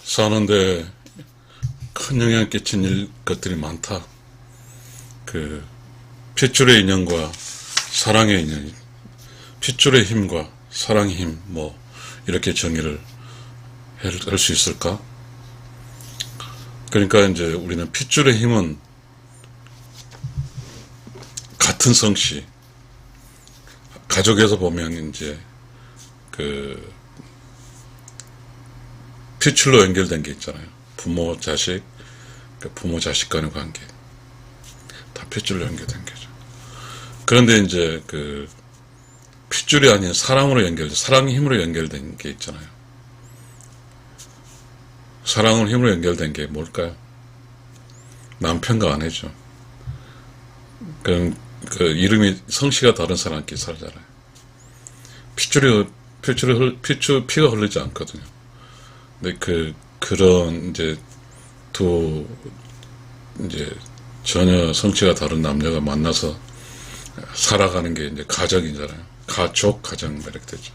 사는데 큰 영향을 끼친 것들이 많다. 그 핏줄의 인연과 사랑의 인연, 핏줄의 힘과 사랑의 힘, 뭐 이렇게 정의를 할 수 있을까? 그러니까 이제 우리는 핏줄의 힘은 같은 성씨, 가족에서 보면 이제 그 핏줄로 연결된 게 있잖아요. 부모, 자식, 부모, 자식 간의 관계. 다 핏줄로 연결된 거죠. 그런데 이제 그 핏줄이 아닌 사랑으로 사랑의 힘으로 연결된 게 있잖아요. 사랑으로 힘으로 연결된 게 뭘까요? 남편과 아내죠. 그 이름이 성씨가 다른 사람끼리 살잖아요. 피가 흐르지 않거든요. 근데 그런 이제 이제 전혀 성취가 다른 남녀가 만나서 살아가는 게 이제 가정이잖아요. 가정 이렇게 되죠.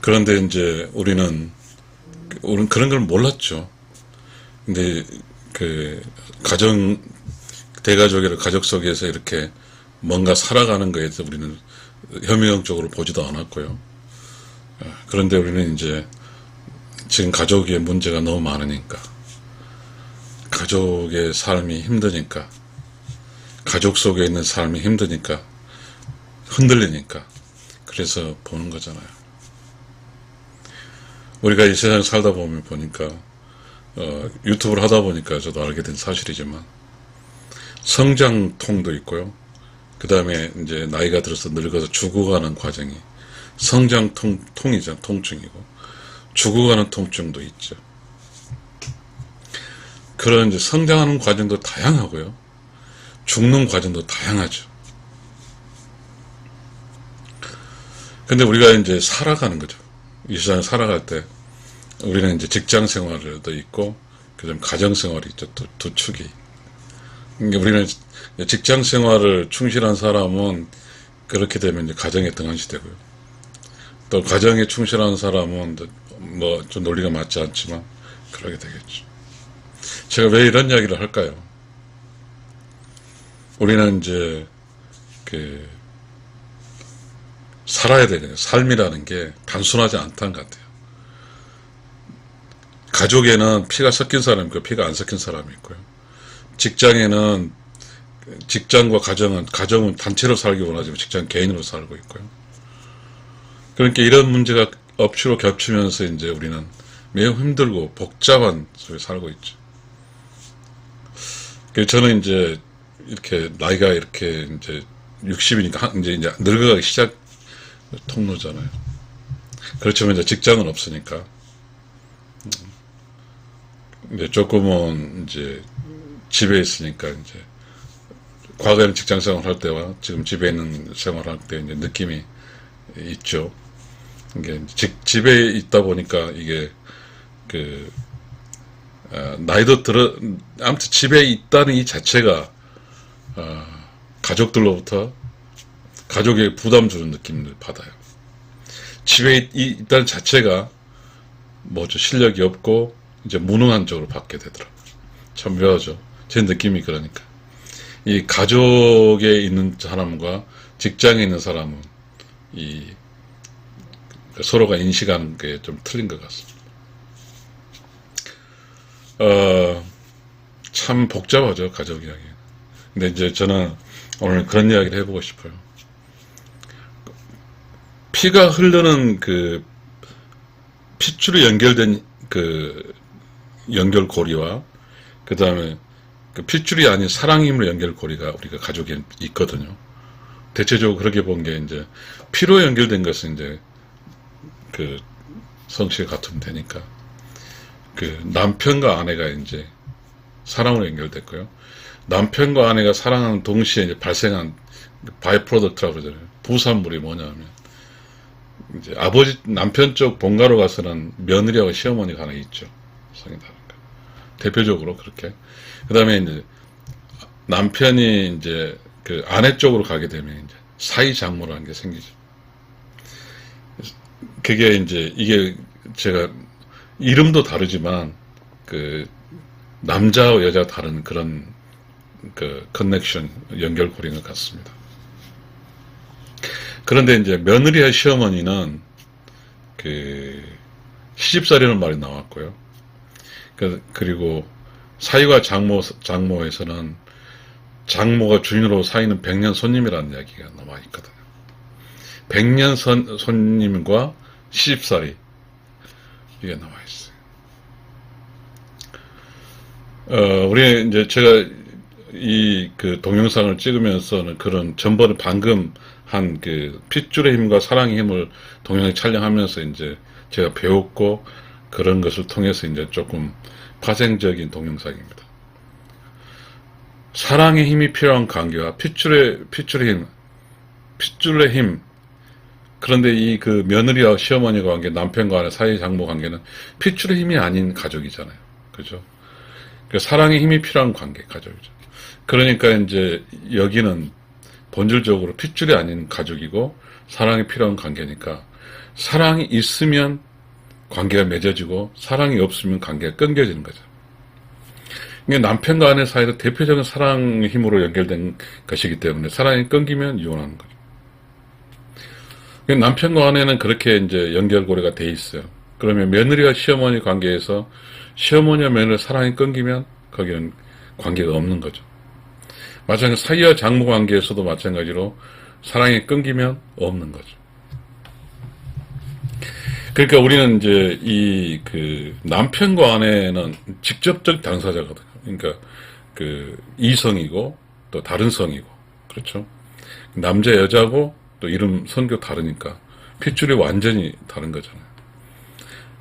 그런데 이제 우리는 그런 걸 몰랐죠. 근데 대가족이라 가족 속에서 이렇게 뭔가 살아가는 거에 대해서 우리는 혐오적으로 보지도 않았고요. 그런데 우리는 이제 지금 가족의 문제가 너무 많으니까, 가족의 삶이 힘드니까, 가족 속에 있는 삶이 힘드니까, 흔들리니까, 그래서 보는 거잖아요. 우리가 이 세상에 살다 보니까, 유튜브를 하다 보니까 저도 알게 된 사실이지만, 성장통도 있고요. 그 다음에 이제 나이가 들어서 늙어서 죽어가는 과정이 성장통이죠. 통증이고, 죽어가는 통증도 있죠. 그런 이제 성장하는 과정도 다양하고요. 죽는 과정도 다양하죠. 근데 우리가 이제 살아가는 거죠. 이 세상에 살아갈 때, 우리는 이제 직장 생활도 있고, 그 다음에 가정 생활이 있죠. 두 축이. 우리는 직장 생활을 충실한 사람은 그렇게 되면 이제 가정에 등한시 되고요. 또 가정에 충실한 사람은 뭐 좀 논리가 맞지 않지만 그러게 되겠죠. 제가 왜 이런 이야기를 할까요? 우리는 이제 살아야 되거든요. 삶이라는 게 단순하지 않다는 것 같아요. 가족에는 피가 섞인 사람이 있고 피가 안 섞인 사람이 있고요. 직장에는 직장과 가정은 단체로 살기 원하지만 직장은 개인으로 살고 있고요. 그러니까 이런 문제가 억지로 겹치면서 이제 우리는 매우 힘들고 복잡한 속에 살고 있죠. 그래서 저는 이제 이렇게 나이가 이렇게 이제 60이니까 이제 늙어가기 시작 통로잖아요. 그렇지만 이제 직장은 없으니까 이제 조금은 이제 집에 있으니까 이제 과거에는 직장 생활할 때와 지금 집에 있는 생활할 때 이제 느낌이 있죠. 이게 집에 있다 보니까 이게 나이도 아무튼 집에 있다는 이 자체가 가족들로부터 가족에게 부담 주는 느낌을 받아요. 집에 있다는 자체가 뭐죠, 실력이 없고 이제 무능한 쪽으로 받게 되더라고요. 참 묘하죠. 제 느낌이 그러니까. 이 가족에 있는 사람과 직장에 있는 사람은 서로가 인식하는 게 좀 틀린 것 같습니다. 참 복잡하죠, 가족 이야기. 근데 이제 저는 오늘 그런 이야기를 해보고 싶어요. 피가 흐르는 핏줄이 연결된 연결고리와 그 다음에 핏줄이 아닌 사랑의 힘으로 연결고리가 우리가 가족에 있거든요. 대체적으로 그렇게 본 게 이제 피로 연결된 것은 이제 성씨가 같으면 되니까 남편과 아내가 이제 사랑으로 연결됐고요. 남편과 아내가 사랑하는 동시에 이제 발생한 바이 프로덕트라고 그러잖아요. 부산물이 뭐냐면 이제 남편 쪽 본가로 가서는 며느리하고 시어머니가 하나 있죠. 성이 다른가. 대표적으로 그렇게. 그 다음에 이제 남편이 이제 아내 쪽으로 가게 되면 이제 사이 장모라는 게 생기죠. 그게 이제 이게 제가 이름도 다르지만 그 남자와 여자가 다른 그런 그 커넥션 연결고리인 것 같습니다. 그런데 이제 며느리와 시어머니는 그 시집살이라는 말이 나왔고요. 그리고 사위와 장모에서는 장모가 주인으로 사위는 백년 손님이라는 이야기가 나와 있거든요. 백년 손님과 시집살이 이게 나와 있어요. 우리 이제 제가 이 그 동영상을 찍으면서는 그런 전번에 방금 한 그 핏줄의 힘과 사랑의 힘을 동영상 촬영하면서 이제 제가 배웠고 그런 것을 통해서 이제 조금 파생적인 동영상입니다. 사랑의 힘이 필요한 관계와 핏줄의 힘. 그런데 이 그 며느리와 시어머니 관계, 남편과 아내 사이 장모 관계는 핏줄의 힘이 아닌 가족이잖아요. 그죠? 그 사랑의 힘이 필요한 관계, 가족이죠. 그러니까 이제 여기는 본질적으로 핏줄이 아닌 가족이고 사랑이 필요한 관계니까 사랑이 있으면 관계가 맺어지고 사랑이 없으면 관계가 끊겨지는 거죠. 이게 남편과 아내 사이도 대표적인 사랑의 힘으로 연결된 것이기 때문에 사랑이 끊기면 이혼하는 거죠. 남편과 아내는 그렇게 이제 연결고리가 돼 있어요. 그러면 며느리와 시어머니 관계에서 시어머니와 며느리 사랑이 끊기면 거기는 관계가 없는 거죠. 마찬가지로 사위와 장모 관계에서도 마찬가지로 사랑이 끊기면 없는 거죠. 그러니까 우리는 이제 이 그 남편과 아내는 직접적 당사자거든요. 그러니까 그 이성이고 또 다른 성이고 그렇죠. 남자 여자고 또 이름 성격 다르니까 핏줄이 완전히 다른 거잖아요.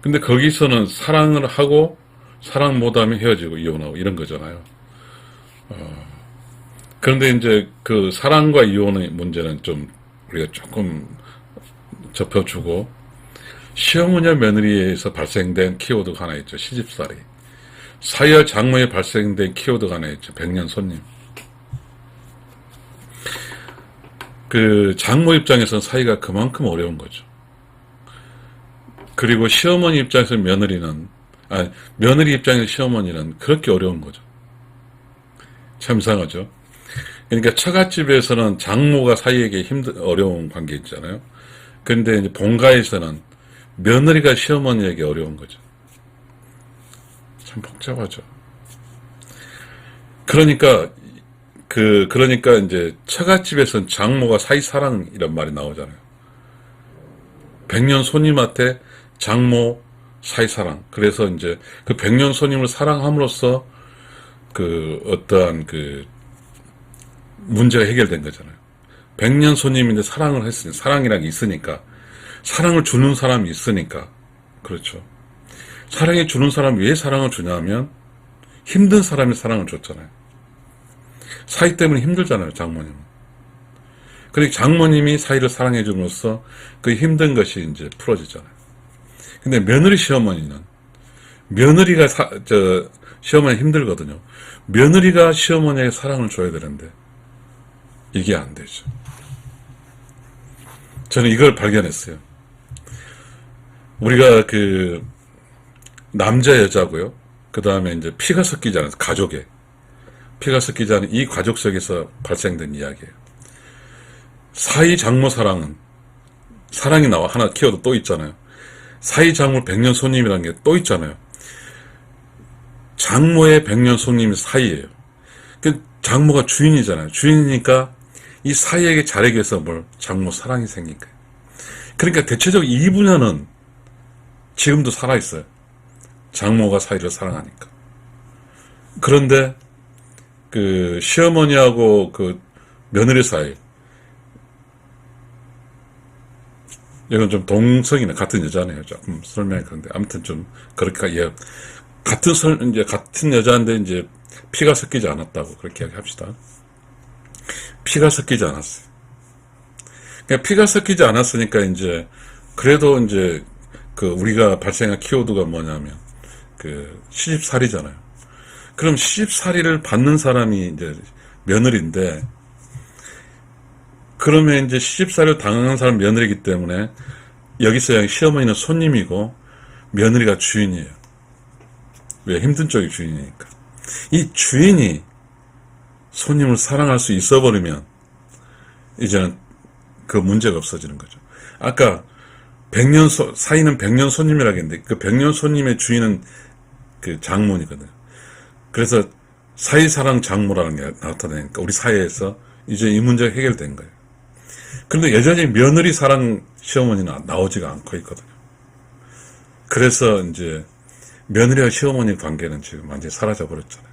근데 거기서는 사랑을 하고 사랑 못하면 헤어지고 이혼하고 이런 거잖아요. 그런데 이제 그 사랑과 이혼의 문제는 좀 우리가 조금 접혀주고 시어머니와 며느리에서 발생된 키워드가 하나 있죠. 시집살이. 사위와 장모에 발생된 키워드가 하나 있죠. 백년 손님. 그 장모 입장에서는 사위가 그만큼 어려운 거죠. 그리고 시어머니 입장에서 며느리 입장에서 시어머니는 그렇게 어려운 거죠. 참 이상하죠. 그러니까 처갓집에서는 장모가 사위에게 어려운 관계 있잖아요. 그런데 이제 본가에서는 며느리가 시어머니에게 어려운 거죠. 참 복잡하죠. 그러니까 이제 처갓집에서는 장모가 사위사랑이란 말이 나오잖아요. 백년 손님한테 장모 사위사랑. 그래서 이제 그 백년 손님을 사랑함으로써 그 어떠한 그 문제가 해결된 거잖아요. 백년 손님인데 사랑을 했으니 사랑이란 게 있으니까 사랑을 주는 사람이 있으니까 그렇죠. 사랑을 주는 사람이 왜 사랑을 주냐면 힘든 사람이 사랑을 줬잖아요. 사위 때문에 힘들잖아요. 장모님은. 그러니까 장모님이 사위를 사랑해 줌으로써 그 힘든 것이 이제 풀어지잖아요. 근데 며느리 시어머니는 며느리가 시어머니 힘들거든요. 며느리가 시어머니에게 사랑을 줘야 되는데 이게 안 되죠. 저는 이걸 발견했어요. 우리가 그 남자 여자고요. 그 다음에 이제 피가 섞이지 않은 가족에 피가 섞이지 않은 이 가족 속에서 발생된 이야기예요. 사위 장모 사랑이 나와 하나 키워도 또 있잖아요. 사위 장모 백년 손님이라는 게 또 있잖아요. 장모의 백년 손님이 사위예요. 그 장모가 주인이잖아요. 주인이니까 이 사위에게 잘하기 위해서 장모 사랑이 생긴 거예요. 그러니까 대체적으로 이 분야는 지금도 살아있어요. 장모가 사위를 사랑하니까. 그런데 그 시어머니하고 그 며느리 사이 이건 좀 동성이네. 같은 여자네요. 조금 설명이 그런데 아무튼 좀 그렇게 같은 여자인데 이제 피가 섞이지 않았다고 그렇게 이야기합시다. 피가 섞이지 않았어요. 그러니까 피가 섞이지 않았으니까 이제 그래도 이제 그 우리가 발생한 키워드가 뭐냐면 그 시집살이잖아요. 그럼 시집살이를 받는 사람이 이제 며느리인데 그러면 이제 시집살이를 당하는 사람 며느리이기 때문에 여기서 시어머니는 손님이고 며느리가 주인이에요. 왜? 힘든 쪽이 주인이니까. 이 주인이 손님을 사랑할 수 있어 버리면 이제는 그 문제가 없어지는 거죠. 아까 사이는 100년 손님이라고 했는데 그 100년 손님의 주인은 그 장모니거든요. 그래서 사이사랑 장모라는 게 나타나니까 우리 사회에서 이제 이 문제가 해결된 거예요. 그런데 여전히 며느리 사랑 시어머니는 나오지가 않고 있거든요. 그래서 이제 며느리와 시어머니 관계는 지금 완전히 사라져 버렸잖아요.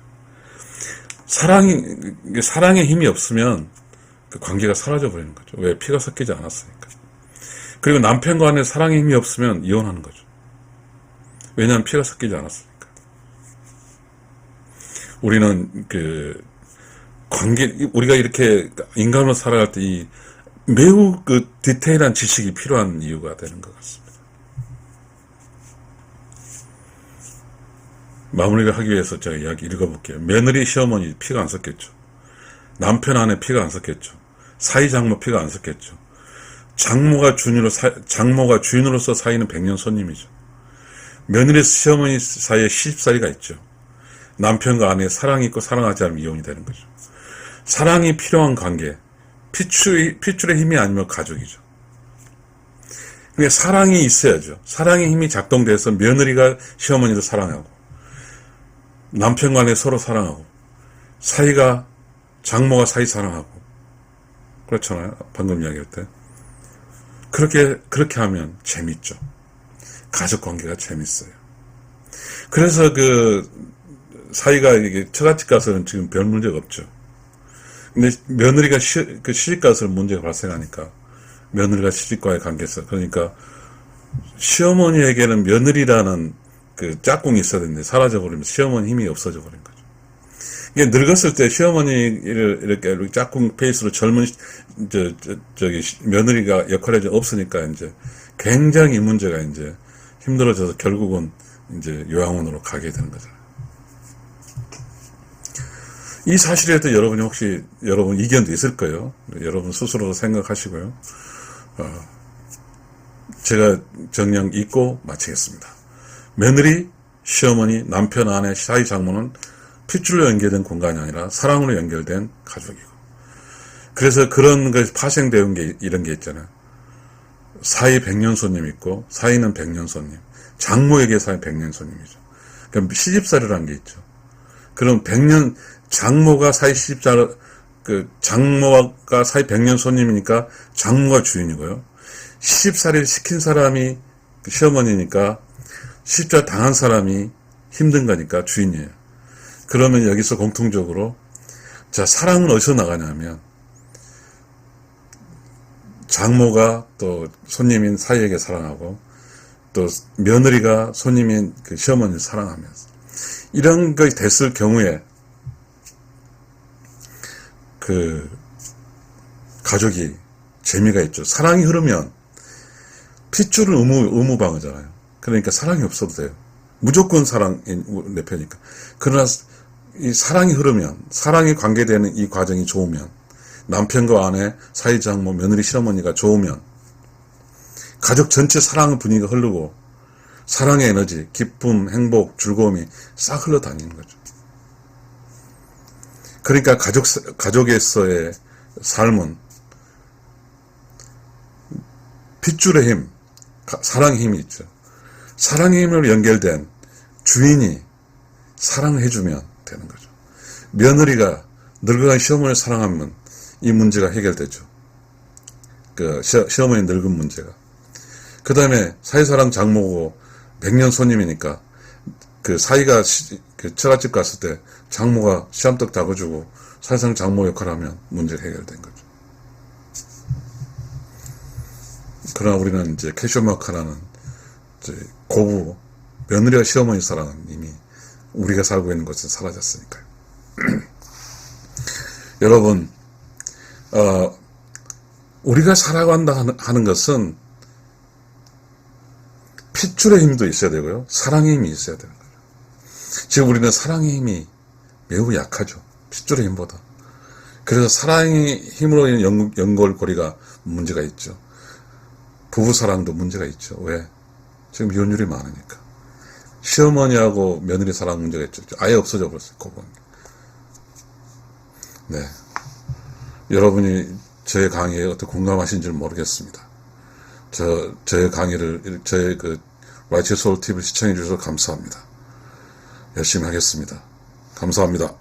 사랑의 힘이 없으면 그 관계가 사라져 버리는 거죠. 왜? 피가 섞이지 않았으니까. 그리고 남편과 아내 사랑의 힘이 없으면 이혼하는 거죠. 왜냐하면 피가 섞이지 않았으니까. 우리는 우리가 이렇게 인간으로 살아갈 때 매우 디테일한 지식이 필요한 이유가 되는 것 같습니다. 마무리를 하기 위해서 제가 이야기 읽어볼게요. 며느리 시어머니 피가 안 섞였죠. 남편 아내 피가 안 섞였죠. 사이 장모 피가 안 섞였죠. 장모가 주인으로서 사이는 100년 손님이죠. 며느리 시어머니 사이에 시집살이가 있죠. 남편과 아내의 사랑이 있고 사랑하지 않으면 이혼이 되는 거죠. 사랑이 필요한 관계, 핏줄의 힘이 아니면 가족이죠. 그러니까 사랑이 있어야죠. 사랑의 힘이 작동돼서 며느리가 시어머니를 사랑하고 남편과 아내 서로 사랑하고 장모가 사이 사랑하고 그렇잖아요. 방금 이야기할 때. 그렇게 하면 재밌죠. 가족 관계가 재밌어요. 그래서 사이가 이게 처갓집 가서는 지금 별 문제가 없죠. 근데 며느리가 시집 가서 문제가 발생하니까 며느리가 시집과의 관계에서 그러니까 시어머니에게는 며느리라는 짝꿍이 있어야 되는데 사라져버리면 시어머니 힘이 없어져 버린 거죠. 이게 늙었을 때 시어머니를 이렇게 짝꿍 페이스로 젊은 며느리가 역할이 없으니까 이제 굉장히 이 문제가 이제 힘들어져서 결국은 이제 요양원으로 가게 되는 거잖아요. 이 사실에 대해 여러분 이견도 있을 거예요. 여러분 스스로 생각하시고요. 제가 정령 잊고 마치겠습니다. 며느리, 시어머니, 남편, 아내, 사이 장모는 핏줄로 연결된 공간이 아니라 사랑으로 연결된 가족이고. 그래서 그런 것이 파생되는 게 이런 게 있잖아요. 사이 100년 손님 있고 사이는 100년 손님. 장모에게 사이 100년 손님이죠. 그러니까 시집살이라는 게 있죠. 그럼 장모가 사이 장모가 사이 100년 손님이니까 장모가 주인이고요. 시집살이를 시킨 사람이 시어머니니까 시집살 당한 사람이 힘든 거니까 주인이에요. 그러면 여기서 공통적으로 사랑은 어디서 나가냐면 장모가 또 손님인 사이에게 사랑하고 또 며느리가 손님인 시어머니를 사랑하면서 이런 것이 됐을 경우에 가족이 재미가 있죠. 사랑이 흐르면 핏줄은 의무방어잖아요. 그러니까 사랑이 없어도 돼요. 무조건 사랑이 내 편이니까. 그러나 이 사랑이 흐르면 사랑이 관계되는 이 과정이 좋으면 남편과 아내, 사이 장모, 며느리, 시어머니가 좋으면 가족 전체 사랑의 분위기가 흐르고 사랑의 에너지, 기쁨, 행복, 즐거움이 싹 흘러다니는 거죠. 그러니까 가족에서의 삶은 핏줄의 힘, 사랑의 힘이 있죠. 사랑의 힘으로 연결된 주인이 사랑을 해주면 되는 거죠. 며느리가 늙어간 시어머니를 사랑하면 이 문제가 해결되죠. 시어머니 늙은 문제가. 그 다음에 사이사랑 장모고 100년 손님이니까 사이가 처갓집 갔을 때 장모가 시암떡 담아주고 사이사랑 장모 역할을 하면 문제가 해결된 거죠. 그러나 우리는 이제 캐쇼마카라는 고부, 며느리와 시어머니 사랑은 이미 우리가 살고 있는 곳은 사라졌으니까요. 여러분, 우리가 살아간다 하는 것은 핏줄의 힘도 있어야 되고요. 사랑의 힘이 있어야 되는 거죠. 지금 우리는 사랑의 힘이 매우 약하죠. 핏줄의 힘보다. 그래서 사랑의 힘으로 인한 연골고리가 문제가 있죠. 부부사랑도 문제가 있죠. 왜? 지금 이혼율이 많으니까. 시어머니하고 며느리 사랑 문제가 있죠. 아예 없어져 버렸어요. 그건. 네. 여러분이 제 강의에 어떻게 공감하신지는 모르겠습니다. 저의 강의를, 저의 YT 소울 TV를 시청해 주셔서 감사합니다. 열심히 하겠습니다. 감사합니다.